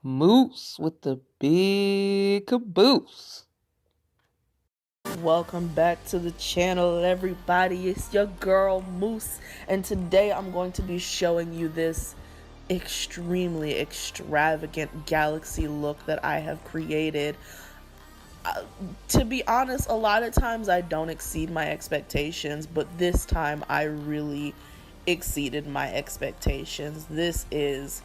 Moose with the big caboose. Welcome back to the channel, everybody. It's your girl Moose, and today I'm going to be showing you this extremely extravagant galaxy look that I have created. To be honest, a lot of times I don't exceed my expectations, but this time I really exceeded my expectations. This is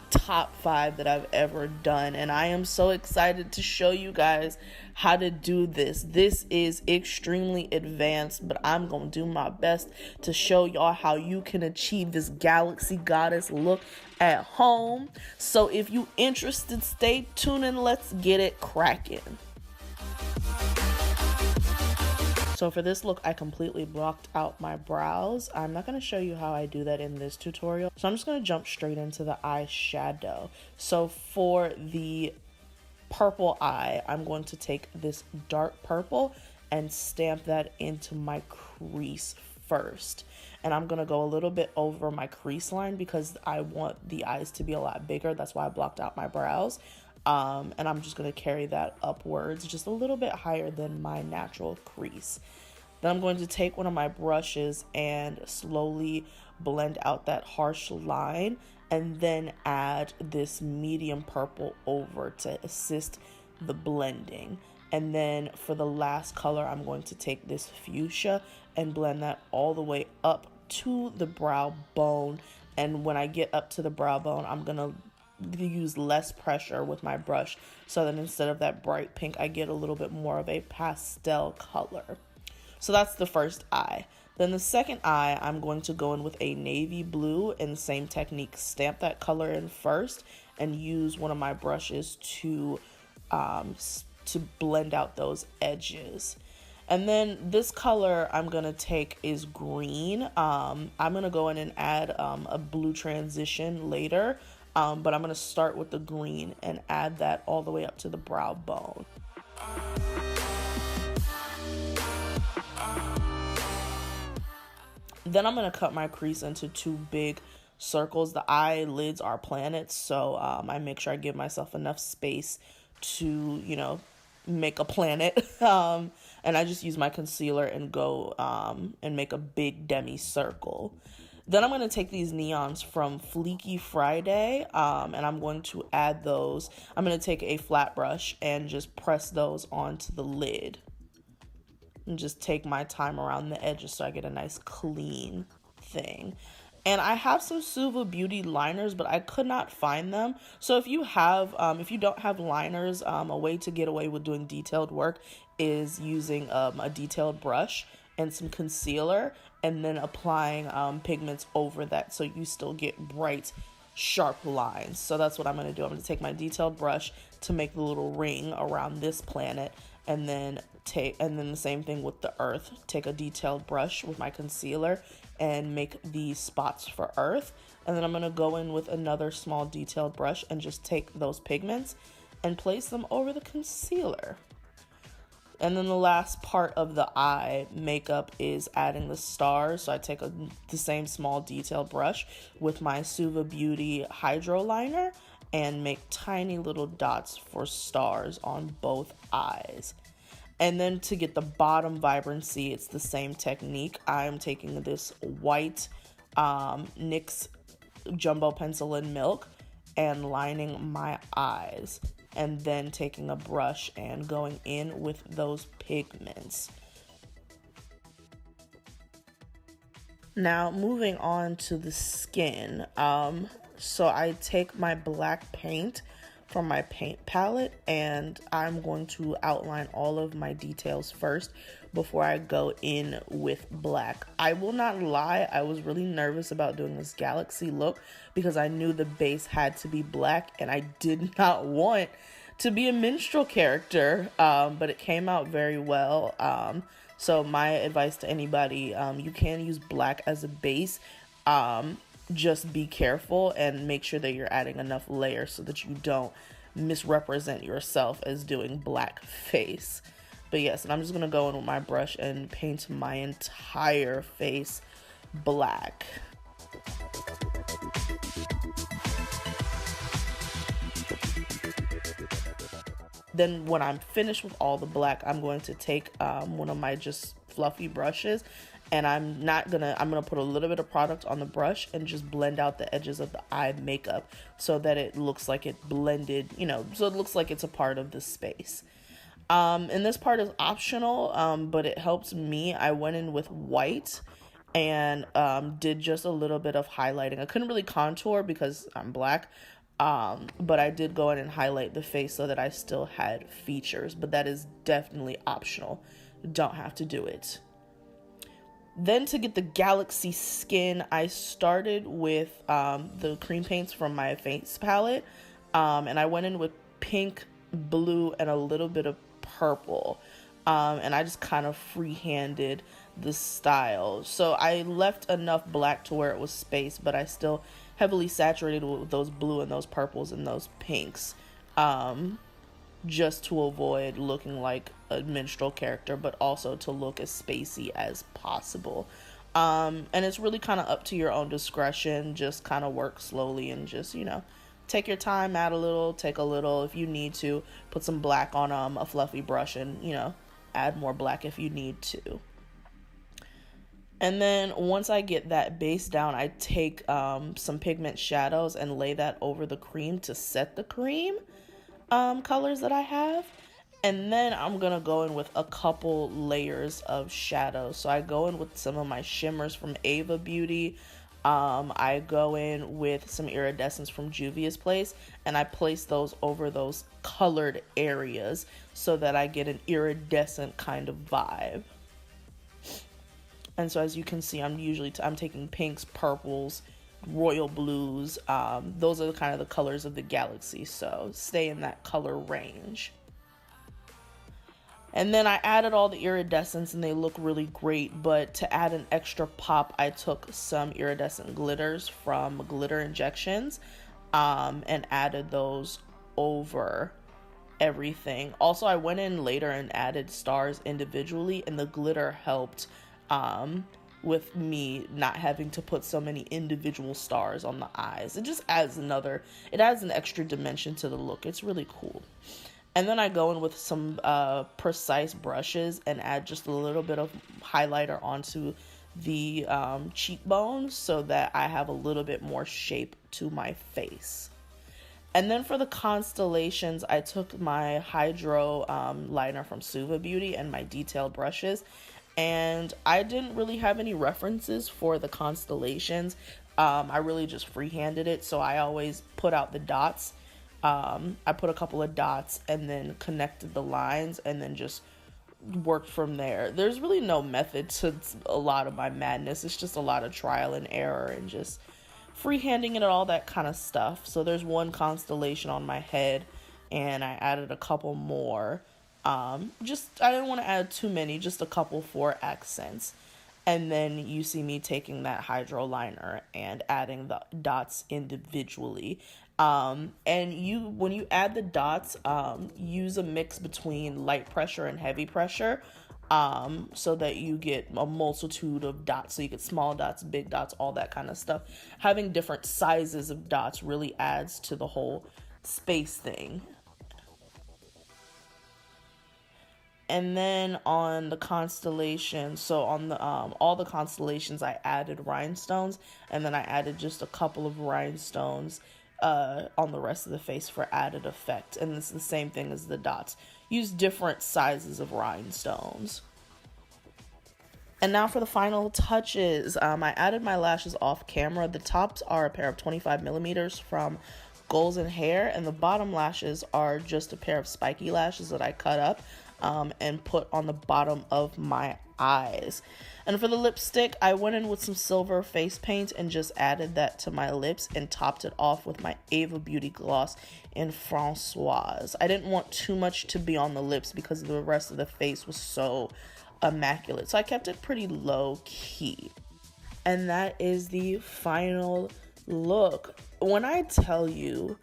top 5 that I've ever done, and I am so excited to show you guys how to do this. This is extremely advanced, but I'm gonna do my best to show y'all how you can achieve this galaxy goddess look at home. So if you interested, stay tuned and let's get it cracking. So for this look, I completely blocked out my brows. I'm not going to show you how I do that in this tutorial. So I'm just going to jump straight into the eyeshadow. So for the purple eye, I'm going to take this dark purple and stamp that into my crease first. And I'm going to go a little bit over my crease line because I want the eyes to be a lot bigger. That's why I blocked out my brows. And I'm just going to carry that upwards just a little bit higher than my natural crease. Then I'm going to take one of my brushes and slowly blend out that harsh line and then add this medium purple over to assist the blending. And then for the last color, I'm going to take this fuchsia and blend that all the way up to the brow bone. And when I get up to the brow bone, I'm going to use less pressure with my brush so that instead of that bright pink, I get a little bit more of a pastel color. So that's the first eye. Then the second eye, I'm going to go in with a navy blue and the same technique, stamp that color in first and use one of my brushes to blend out those edges. And then this color I'm going to take is green. I'm going to go in and add a blue transition later. But I'm going to start with the green and add that all the way up to the brow bone. Then I'm going to cut my crease into 2 big circles. The eyelids are planets, so I make sure I give myself enough space to, make a planet. And I just use my concealer and go and make a big demi circle. Then I'm going to take these neons from Fleeky Friday, and I'm going to add those. I'm going to take a flat brush and just press those onto the lid. And just take my time around the edges so I get a nice clean thing. And I have some Suva Beauty liners, but I could not find them. So if you don't have liners, a way to get away with doing detailed work is using a detailed brush and some concealer and then applying pigments over that so you still get bright, sharp lines. So that's what I'm going to do. I'm going to take my detailed brush to make the little ring around this planet and then the same thing with the earth. Take a detailed brush with my concealer and make these spots for earth. And then I'm going to go in with another small detailed brush and just take those pigments and place them over the concealer. And then the last part of the eye makeup is adding the stars. So I take the same small detailed brush with my Suva Beauty Hydro Liner and make tiny little dots for stars on both eyes. And then to get the bottom vibrancy, it's the same technique. I'm taking this white NYX Jumbo Pencil in Milk and lining my eyes. And then taking a brush and going in with those pigments. Now moving on to the skin. So I take my black paint from my paint palette and I'm going to outline all of my details first before I go in with black. I will not lie, I was really nervous about doing this galaxy look because I knew the base had to be black and I did not want to be a minstrel character, but it came out very well. So my advice to anybody, you can use black as a base. Just be careful and make sure that you're adding enough layers so that you don't misrepresent yourself as doing black face. But yes, and I'm just going to go in with my brush and paint my entire face black. Then when I'm finished with all the black, I'm going to take one of my just fluffy brushes, and I'm gonna put a little bit of product on the brush and just blend out the edges of the eye makeup so that it looks like it blended, you know, so it looks like it's a part of the space. And this part is optional, but it helps me. I went in with white and did just a little bit of highlighting. I couldn't really contour because I'm black, but I did go in and highlight the face so that I still had features, but that is definitely optional. You don't have to do it. Then to get the Galaxy skin, I started with the cream paints from my face palette, and I went in with pink, blue, and a little bit of purple, and I just kind of freehanded the style. So I left enough black to where it was spaced, but I still heavily saturated with those blue and those purples and those pinks, just to avoid looking like a minstrel character, but also to look as spacey as possible. And it's really kind of up to your own discretion. Just kind of work slowly and just, you know, take your time, add a little, take a little. If you need to, put some black on a fluffy brush and, you know, add more black if you need to. And then once I get that base down, I take some pigment shadows and lay that over the cream to set the cream colors that I have. And then I'm gonna go in with a couple layers of shadows. So I go in with some of my shimmers from Ava Beauty. I go in with some iridescence from Juvia's Place, and I place those over those colored areas so that I get an iridescent kind of vibe. And so as you can see, I'm taking pinks, purples, royal blues. Those are the kind of the colors of the Galaxy, so stay in that color range. And then I added all the iridescence and they look really great, but to add an extra pop, I took some iridescent glitters from Glitter Injections and added those over everything. Also, I went in later and added stars individually, and the glitter helped with me not having to put so many individual stars on the eyes. It just adds it adds an extra dimension to the look. It's really cool. And then I go in with some precise brushes and add just a little bit of highlighter onto the cheekbones so that I have a little bit more shape to my face. And then for the constellations, I took my Hydro liner from Suva Beauty and my detailed brushes. And I didn't really have any references for the constellations. I really just freehanded it. So I always put out the dots. I put a couple of dots and then connected the lines and then just worked from there. There's really no method to a lot of my madness. It's just a lot of trial and error and just freehanding it and all that kind of stuff. So there's one constellation on my head and I added a couple more. I didn't want to add too many, just a couple for accents. And then you see me taking that Hydro liner and adding the dots individually. And when you add the dots, use a mix between light pressure and heavy pressure, so that you get a multitude of dots. So you get small dots, big dots, all that kind of stuff. Having different sizes of dots really adds to the whole space thing. And then on the constellations, so on the all the constellations, I added rhinestones, and then I added just a couple of rhinestones on the rest of the face for added effect. And it's the same thing as the dots. Use different sizes of rhinestones. And now for the final touches, I added my lashes off camera. The tops are a pair of 25 millimeters from Goals and Hair, and the bottom lashes are just a pair of spiky lashes that I cut up and put on the bottom of my eyes. And for the lipstick, I went in with some silver face paint and just added that to my lips and topped it off with my Ava Beauty gloss in Françoise. I didn't want too much to be on the lips because the rest of the face was so immaculate, so I kept it pretty low key. And that is the final look. When I tell you,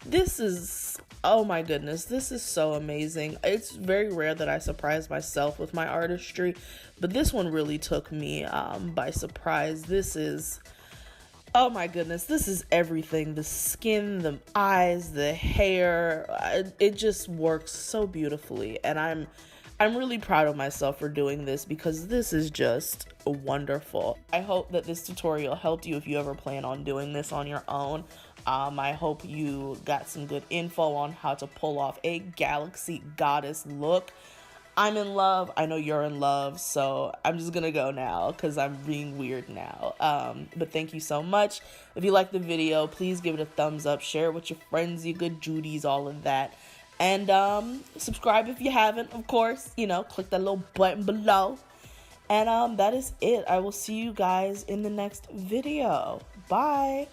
this is, oh my goodness, this is so amazing. It's very rare that I surprise myself with my artistry, but this one really took me by surprise. This is Oh my goodness, this is everything. The skin, the eyes, the hair, it just works so beautifully. And I'm really proud of myself for doing this because this is just wonderful. I hope that this tutorial helped you if you ever plan on doing this on your own. I hope you got some good info on how to pull off a galaxy goddess look. I'm in love. I know you're in love, so I'm just gonna go now because I'm being weird now. But thank you so much. If you liked the video, please give it a thumbs up, share it with your friends, your good Judies, all of that. And subscribe if you haven't, of course. You know, click that little button below. And that is it. I will see you guys in the next video. Bye.